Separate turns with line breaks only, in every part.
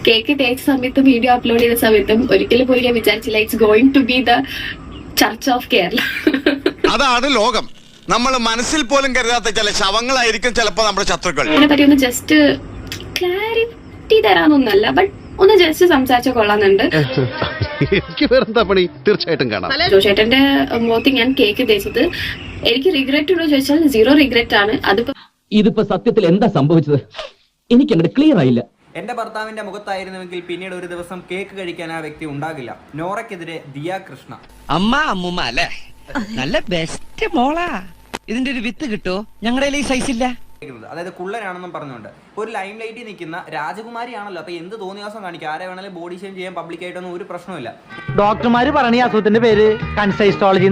Cake തേച്ച സമയത്തും video upload ചെയ്ത സമയത്തും ഒരിക്കലും പോലും ഞാൻ വിചാരിച്ചില്ല it's going to be the church of Kerala.
അതാണ് ലോകം. നമ്മൾ മനസ്സിൽ പോലും കരുതാത്ത ചില ശവങ്ങളായിരിക്കും ചിലപ്പോ നമ്മുടെ ശത്രുക്കൾ.
അതിനെ പറ്റി ഒന്ന് ജസ്റ്റ് ക്ലാരിറ്റി തരാനൊന്നല്ല, ബട്ട് ഒന്ന് ജസ്റ്റ് സംസാരിച്ച കൊള്ളാന്നുണ്ട്.
തീർച്ചയായിട്ടും കാണാം.
ജോഷേട്ടന്റെ മുഖത്ത് ഞാൻ കേക്ക് തേച്ചത് എനിക്ക് റിഗ്രറ്റ് ഉണ്ടോ ചോദിച്ചാൽ 0 റിഗ്രറ്റ് ആണ്.
ഇതിപ്പോ സത്യത്തിൽ എന്താ സംഭവിച്ചത് എനിക്ക് അങ്ങോട്ട് ക്ലിയർ ആയില്ല.
എന്റെ ഭർത്താവിന്റെ മുഖത്തായിരുന്നുവെങ്കിൽ പിന്നീട് ഒരു ദിവസം കേക്ക് കഴിക്കാൻ ആ വ്യക്തി ഉണ്ടാകില്ല. നോറയ്ക്കെതിരെ ദിയ കൃഷ്ണ.
അമ്മൂമ്മ അല്ലേ, നല്ല ബെസ്റ്റ് മോളാ. ഇതിന്റെ ഒരു വിത്ത് കിട്ടോ? ഞങ്ങളുടെ ഈ സൈസ് ഇല്ല.
അതായത് കുള്ളനാണെന്നും പറഞ്ഞുകൊണ്ട് ഒരു ലൈം ലൈറ്റിൽ നിൽക്കുന്ന രാജകുമാരിയാണല്ലോ, അപ്പൊ എന്ത് തോന്നിയാസം കാണിക്കും, ആരെ വേണമെങ്കിലും ബോഡി ഷെയിം ചെയ്യാൻ പബ്ലിക്കായിട്ടൊന്നും ഒരു പ്രശ്നമില്ല.
ഡോക്ടർമാര് പറഞ്ഞ അസുഖത്തിന്റെ പേര് കൺസൈസ്റ്റോളജി.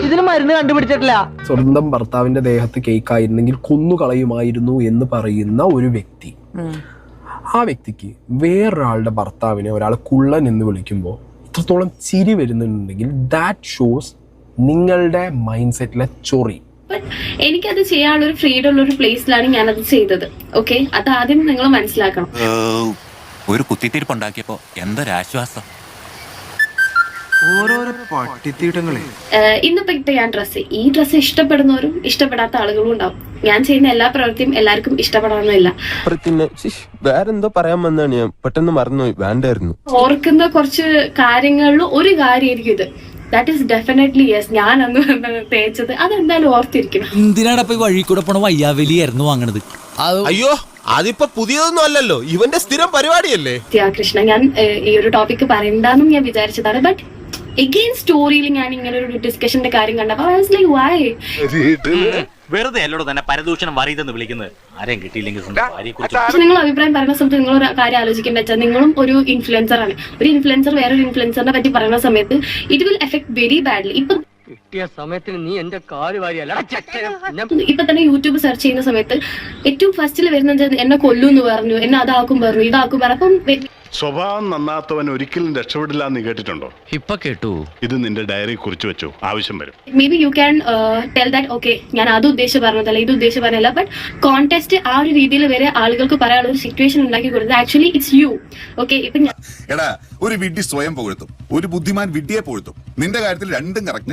ഇതിന് മരുന്ന് കണ്ടുപിടിച്ചിട്ടില്ല.
സ്വന്തം ഭർത്താവിന്റെ ദേഹത്ത് കേക്ക് ആയിരുന്നെങ്കിൽ കൊന്നുകളയുമായിരുന്നു എന്ന് പറയുന്ന ഒരു വ്യക്തി, ആ വ്യക്തിക്ക് വേറൊരാളുടെ ഭർത്താവിനെ ഒരാൾ കുള്ളൻ എന്ന് വിളിക്കുമ്പോൾ ഇത്രത്തോളം ചിരി വരുന്നുണ്ടെങ്കിൽ ദാറ്റ് ഷോസ് നിങ്ങളുടെ മൈൻഡ് സെറ്റിലെ ചൊറി.
എനിക്കത് ചെയ്യാനുള്ള ഒരു ഫ്രീഡം ഉള്ള ഒരു പ്ലേസിലാണ് ഞാനത് ചെയ്തത്. ഓക്കെ, അത് ആദ്യം നിങ്ങൾ മനസ്സിലാക്കണം.
ഒരു കുത്തിത്തിരിപ്പുണ്ടാക്കിയപ്പോ എന്തൊരാശ്വാസം.
ഓരോരോ പട്ടിത്തീട്ടങ്ങളെ
ഇന്നിപ്പോ ഇട്ട ഞാൻ ഈ ഡ്രസ്സ് ഇഷ്ടപ്പെടുന്നവരും ഇഷ്ടപ്പെടാത്ത ആളുകളും ഉണ്ടാവും. ഞാൻ ചെയ്യുന്ന എല്ലാ പ്രവൃത്തിയും എല്ലാവർക്കും ഇഷ്ടപ്പെടാമെന്നില്ല.
വേറെന്തോ പറയാൻ വന്നാണ് ഞാൻ പെട്ടെന്ന് മറന്നുപോയി. വേണ്ടായിരുന്നു.
ഓർക്കുന്ന കുറച്ച് കാര്യങ്ങളിൽ ഒരു കാര്യമായിരിക്കും ഇത്. That is definitely yes. ഞാൻ അന്ന് തേച്ചത് അതെന്തായാലും ഓർത്തിരിക്കണം.
എന്തിനാണ് വഴി കൂടെ പോണ വയ്യാവലിയായിരുന്നു വാങ്ങണത്?
അയ്യോ, അതിപ്പോ പുതിയതൊന്നും അല്ലല്ലോ, ഇവന്റെ സ്ഥിരം പരിപാടിയല്ലേ.
കൃഷ്ണ, ഞാൻ ഈ ഒരു ടോപ്പിക് പറയണ്ടെന്നും ഞാൻ വിചാരിച്ചതാണ്. ബട്ട് എഗെയിൻ സ്റ്റോറിയിൽ ഞാൻ ഇങ്ങനെ ഒരു ഡിസ്കഷന്റെ കാര്യം കണ്ടപ്പോ ഐ വാസ് ലൈക്ക് വൈ.
വെറുതെ അല്ലോട് തന്നെ പരദൂഷണം വരീതെന്ന് വിളിക്കുന്നത്. ആരെയും കിട്ടിയില്ലെങ്കിൽ
നിങ്ങൾ അഭിപ്രായം പറയുന്ന സമയത്ത് നിങ്ങൾ ഒരു കാര്യം ആലോചിക്കേണ്ട വെച്ചാൽ നിങ്ങളും ഒരു ഇൻഫ്ലുവൻസർ ആണ്. ഒരു ഇൻഫ്ലുവൻസർ വേറൊരു ഇൻഫ്ലുവൻസറിനെ പറ്റി പറയുന്ന സമയത്ത് it will effect very badly.
കിട്ടിയ സമയത്തിന് നീ എന്റെ കാല് വാരിയല്ല.
ഇപ്പൊ തന്നെ യൂട്യൂബ് സെർച്ച് ചെയ്യുന്ന സമയത്ത് ഏറ്റവും ഫസ്റ്റിൽ വരുന്നത് എന്നെ കൊല്ലൂന്ന് പറഞ്ഞു, എന്നെ അതാക്കും പറഞ്ഞു, ഇതാക്കും പറഞ്ഞു. അപ്പം
സ്വഭാവം നന്നാത്തവൻ ഒരിക്കലും രക്ഷപ്പെടില്ല എന്ന് കേട്ടിട്ടുണ്ടോ?
ഇപ്പൊ കേട്ടു.
ഇത് നിന്റെ ഡയറി കുറിച്ച് വെച്ചോ, ആവശ്യം വരും.
May be you can tell that okay ഞാൻ അത് ഉദ്ദേശിച്ച് പറഞ്ഞതല്ല, ഇത് ഉദ്ദേശിച്ച് പറഞ്ഞല്ല. ബട്ട് കോൺടെസ്റ്റ് ആ ഒരു രീതിയിൽ വരെ ആളുകൾക്ക് പറയാനുള്ള ഒരു സിറ്റുവേഷൻ ഉണ്ടാക്കി കൊടുത്തത് ആക്ച്വലി ഇറ്റ്സ് യു. ഓക്കെ, ഇപ്പൊ
എടാ, ഒരു വിഡ്ഢി സ്വയം പുകഴ്ത്തും, ഒരു ബുദ്ധിമാൻ വിഡ്ഢിയെ പുകഴ്ത്തും. നിന്റെ കാര്യത്തിൽ രണ്ടും കറക്റ്റ്.